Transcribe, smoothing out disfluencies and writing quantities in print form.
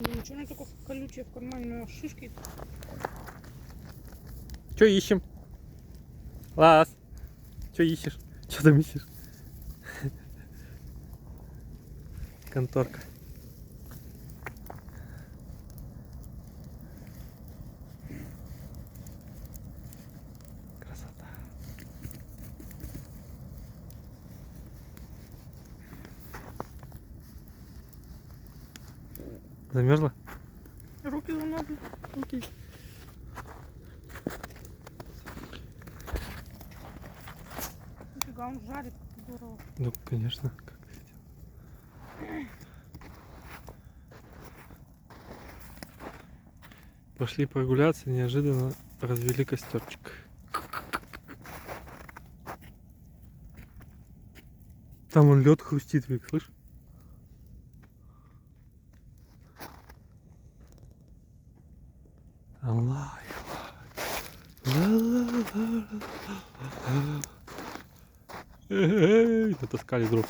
Блин, что она такое колючее в кармане, шишки? Что ищем? Лас, что ищешь? Что там ищешь? Конторка. Красота. Замерзла? Руки замокли. Окей. Нифига, он жарит, здорово. Ну, конечно. Как видел. Пошли прогуляться, неожиданно развели костерчик. Там он лед хрустит, Вик, слышь? Аллах. Натаскали дров.